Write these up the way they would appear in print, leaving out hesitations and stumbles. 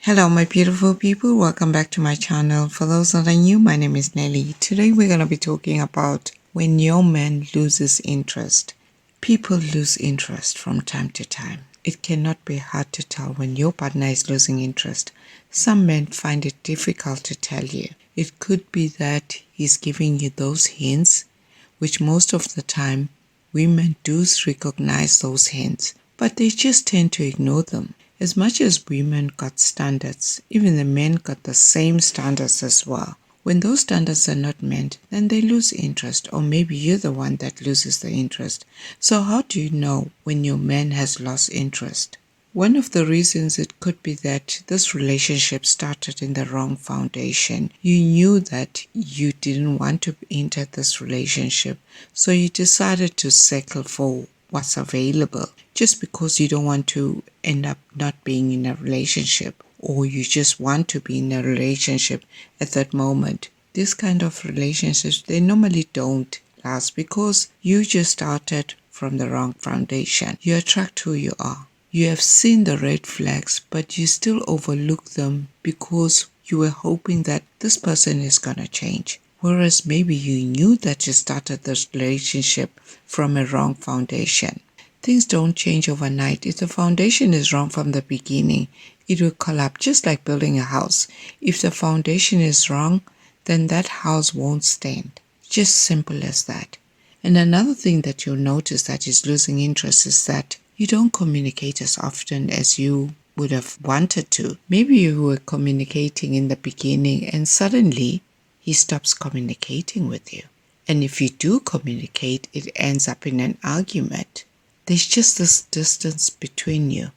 Hello, my beautiful people. Welcome back to my channel. For those that are new, my name is Nelly. Today, we're going to be talking about when your man loses interest. People lose interest from time to time. It cannot be hard to tell when your partner is losing interest. Some men find it difficult to tell you. It could be that he's giving you those hints, which most of the time, women do recognize those hints, but they just tend to ignore them. As much as women got standards, even the men got the same standards as well. When those standards are not met, then they lose interest, or maybe you're the one that loses the interest. So how do you know when your man has lost interest? One of the reasons it could be that this relationship started in the wrong foundation. You knew that you didn't want to enter this relationship, so you decided to settle for what's available just because you don't want to end up not being in a relationship, or you just want to be in a relationship at that moment. This kind of relationships, they normally don't last because you just started from the wrong foundation. You attract who you are. You have seen the red flags, but you still overlook them because you were hoping that this person is going to change. Whereas maybe you knew that you started this relationship from a wrong foundation. Things don't change overnight. If the foundation is wrong from the beginning, it will collapse, just like building a house. If the foundation is wrong, then that house won't stand. Just simple as that. And another thing that you'll notice that is losing interest is that you don't communicate as often as you would have wanted to. Maybe you were communicating in the beginning and suddenly he stops communicating with you. And if you do communicate, it ends up in an argument. There's just this distance between you.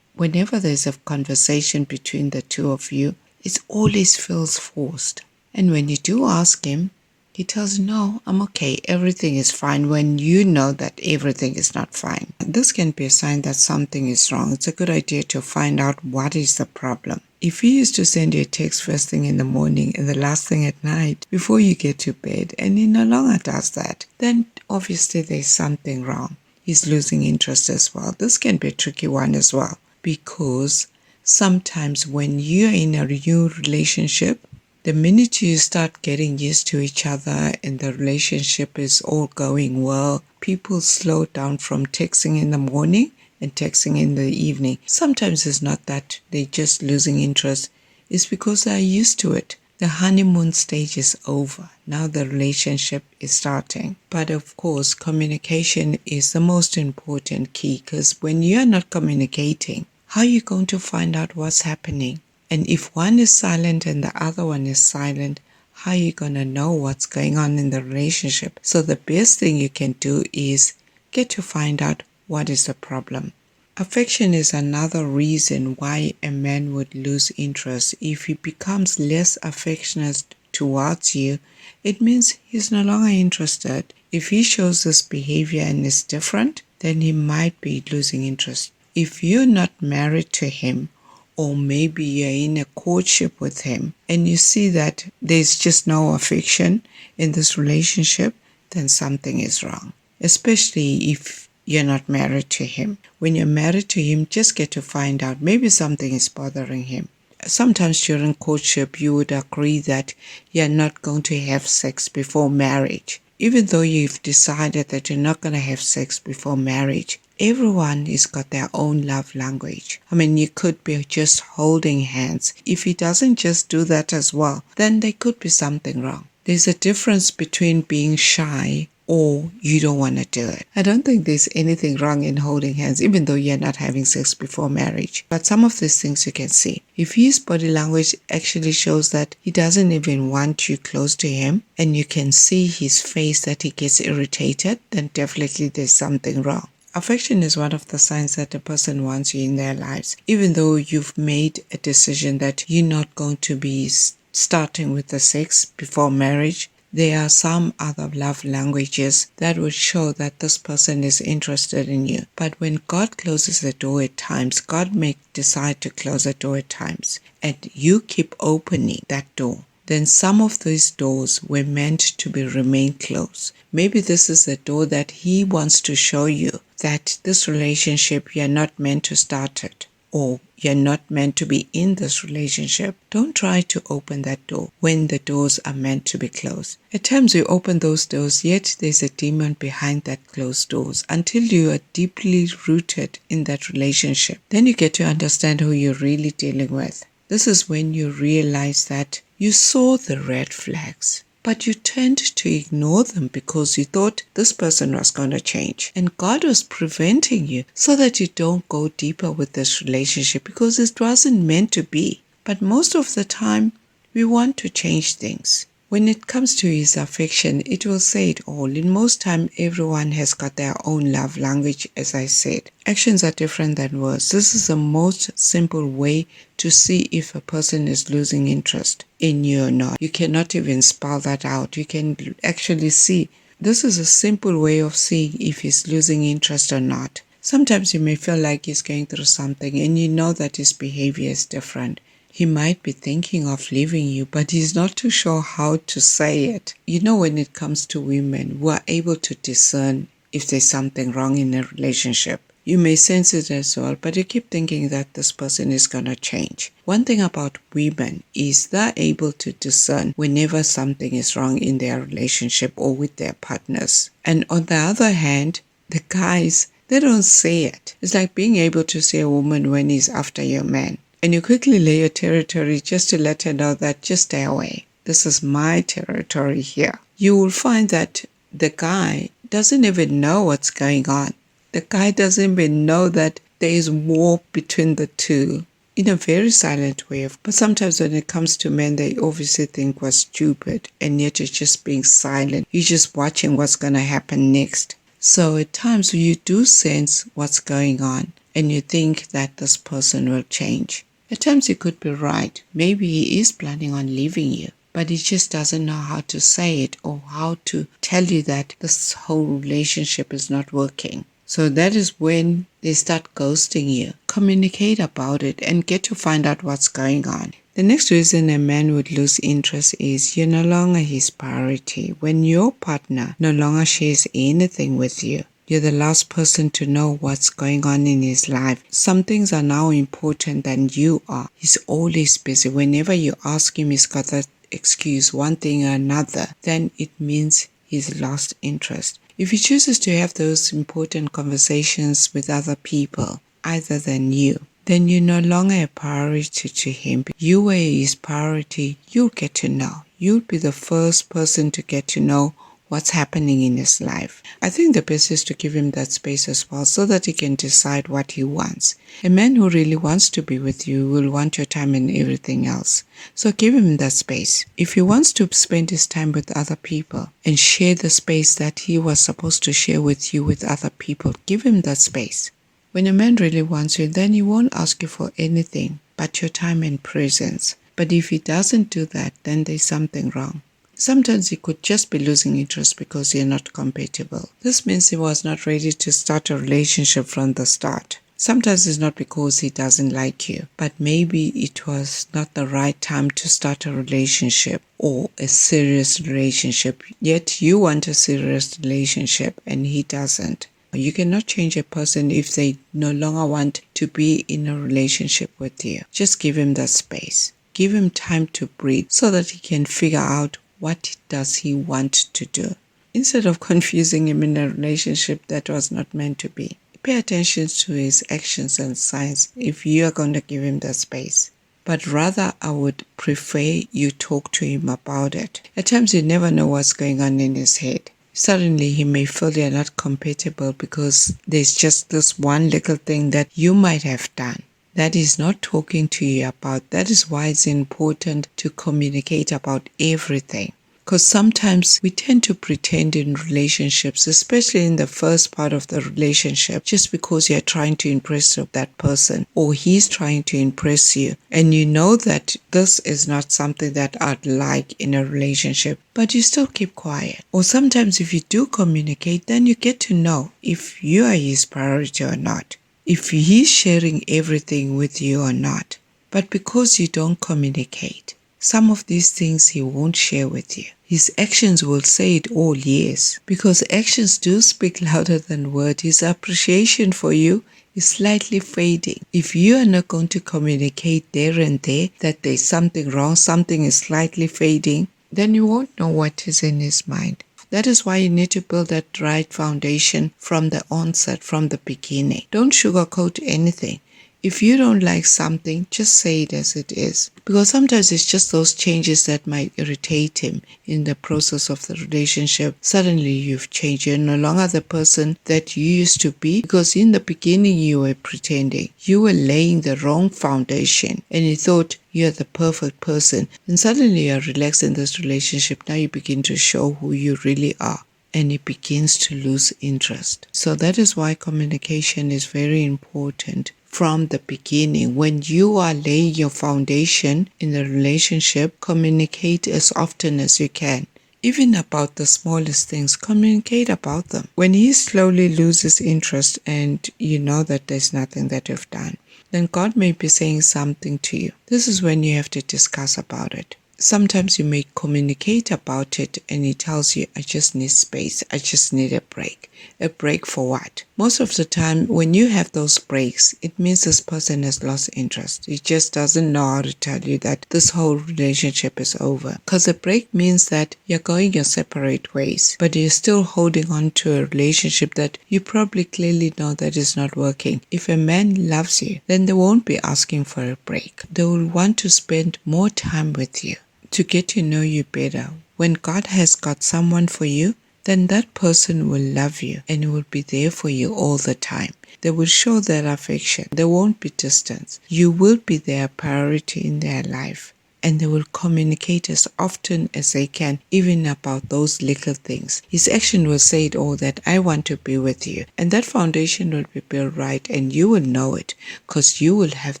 Whenever there's a conversation between the two of you, it always feels forced. And when you do ask him, he tells you, no, I'm okay, everything is fine, when you know that everything is not fine. This can be a sign that something is wrong. It's a good idea to find out what is the problem. If he used to send you a text first thing in the morning and the last thing at night before you get to bed, and he no longer does that, then obviously there's something wrong. He's losing interest as well. This can be a tricky one as well, because sometimes when you're in a new relationship, the minute you start getting used to each other and the relationship is all going well, people slow down from texting in the morning and texting in the evening. Sometimes it's not that they're just losing interest. It's because they're used to it. The honeymoon stage is over. Now the relationship is starting. But of course, communication is the most important key, because when you're not communicating, how are you going to find out what's happening? And if one is silent and the other one is silent, how are you going to know what's going on in the relationship? So the best thing you can do is get to find out what is the problem. Affection is another reason why a man would lose interest. If he becomes less affectionate towards you, it means he's no longer interested. If he shows this behavior and is different, then he might be losing interest. If you're not married to him, or maybe you're in a courtship with him and you see that there's just no affection in this relationship, then something is wrong, especially if you're not married to him. When you're married to him, just get to find out maybe something is bothering him. Sometimes during courtship, you would agree that you're not going to have sex before marriage. Even though you've decided that you're not going to have sex before marriage, everyone has got their own love language. I mean, you could be just holding hands. If he doesn't just do that as well, then there could be something wrong. There's a difference between being shy or you don't want to do it. I don't think there's anything wrong in holding hands, even though you're not having sex before marriage. But some of these things you can see. If his body language actually shows that he doesn't even want you close to him, and you can see his face that he gets irritated, then definitely there's something wrong. Affection is one of the signs that a person wants you in their lives. Even though you've made a decision that you're not going to be starting with the sex before marriage, there are some other love languages that would show that this person is interested in you. But when God closes the door at times, God may decide to close the door at times, and you keep opening that door, then some of these doors were meant to be remain closed. Maybe this is the door that he wants to show you that this relationship, you're not meant to start it. or you're not meant to be in this relationship, don't try to open that door when the doors are meant to be closed. At times you open those doors, yet there's a demon behind that closed doors until you are deeply rooted in that relationship. Then you get to understand who you're really dealing with. This is when you realize that you saw the red flags, but you tend to ignore them because you thought this person was going to change. And God was preventing you so that you don't go deeper with this relationship because it wasn't meant to be. But most of the time, we want to change things. When it comes to his affection, it will say it all. In most time, everyone has got their own love language, as I said. Actions are different than words. This is the most simple way to see if a person is losing interest in you or not. You cannot even spell that out. You can actually see. This is a simple way of seeing if he's losing interest or not. Sometimes you may feel like he's going through something and you know that his behavior is different. He might be thinking of leaving you, but he's not too sure how to say it. You know, when it comes to women, we are able to discern if there's something wrong in a relationship. You may sense it as well, but you keep thinking that this person is going to change. One thing about women is they're able to discern whenever something is wrong in their relationship or with their partners. And on the other hand, the guys, they don't say it. It's like being able to see a woman when he's after your man. And you quickly lay your territory just to let her know that just stay away. This is my territory here. You will find that the guy doesn't even know what's going on. The guy doesn't even know that there is war between the two in a very silent way. But sometimes when it comes to men, they obviously think we're stupid and yet you're just being silent. You're just watching what's going to happen next. So at times you do sense what's going on and you think that this person will change. At times he could be right. Maybe he is planning on leaving you, but he just doesn't know how to say it or how to tell you that this whole relationship is not working. So that is when they start ghosting you. Communicate about it and get to find out what's going on. The next reason a man would lose interest is you're no longer his priority. When your partner no longer shares anything with you, you're the last person to know what's going on in his life. Some things are now important than you are. He's always busy. Whenever you ask him, he's got that excuse, one thing or another. Then it means he's lost interest. If he chooses to have those important conversations with other people, other than you, then you're no longer a priority to him. You were his priority. You'll get to know. You'll be the first person to get to know what's happening in his life. I think the best is to give him that space as well so that he can decide what he wants. A man who really wants to be with you will want your time and everything else. So give him that space. If he wants to spend his time with other people and share the space that he was supposed to share with you with other people, give him that space. When a man really wants you, then he won't ask you for anything but your time and presence. But if he doesn't do that, then there's something wrong. Sometimes he could just be losing interest because you're not compatible. This means he was not ready to start a relationship from the start. Sometimes it's not because he doesn't like you, but maybe it was not the right time to start a relationship or a serious relationship. Yet you want a serious relationship and he doesn't. You cannot change a person if they no longer want to be in a relationship with you. Just give him that space. Give him time to breathe so that he can figure out what does he want to do, instead of confusing him in a relationship that was not meant to be. Pay attention to his actions and signs if you are going to give him that space. But rather, I would prefer you talk to him about it. At times, you never know what's going on in his head. Suddenly, he may feel you're not compatible because there's just this one little thing that you might have done that he's not talking to you about. That is why it's important to communicate about everything. Because sometimes we tend to pretend in relationships, especially in the first part of the relationship, just because you're trying to impress that person or he's trying to impress you. And you know that this is not something that I'd like in a relationship, but you still keep quiet. Or sometimes if you do communicate, then you get to know if you are his priority or not, if he's sharing everything with you or not. But because you don't communicate, Some of these things he won't share with you. His actions will say it all, yes, because actions do speak louder than words. His appreciation for you is slightly fading. If you are not going to communicate there and there that there's something wrong, something is slightly fading, then you won't know what is in his mind. That is why you need to build that right foundation from the onset, from the beginning. Don't sugarcoat anything. If you don't like something, just say it as it is. Because sometimes it's just those changes that might irritate him in the process of the relationship. Suddenly you've changed. You're no longer the person that you used to be, because in the beginning you were pretending. You were laying the wrong foundation and you thought you're the perfect person. And suddenly you're relaxed in this relationship. Now you begin to show who you really are. And it begins to lose interest. So that is why communication is very important from the beginning. When you are laying your foundation in the relationship, communicate as often as you can. Even about the smallest things, communicate about them. When he slowly loses interest and you know that there's nothing that you've done, then God may be saying something to you. This is when you have to discuss about it. Sometimes you may communicate about it and he tells you, I just need space. I just need a break. A break for what? Most of the time when you have those breaks, it means this person has lost interest. He just doesn't know how to tell you that this whole relationship is over. Because a break means that you're going your separate ways, but you're still holding on to a relationship that you probably clearly know that is not working. If a man loves you, then they won't be asking for a break. They will want to spend more time with you to get to know you better. When God has got someone for you, then that person will love you and will be there for you all the time. They will show that affection. There won't be distance. You will be their priority in their life. And they will communicate as often as they can, even about those little things. His action will say it all, that I want to be with you. And that foundation will be built right and you will know it, because you will have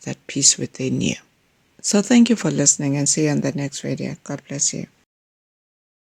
that peace within you. So thank you for listening and see you on the next video. God bless you.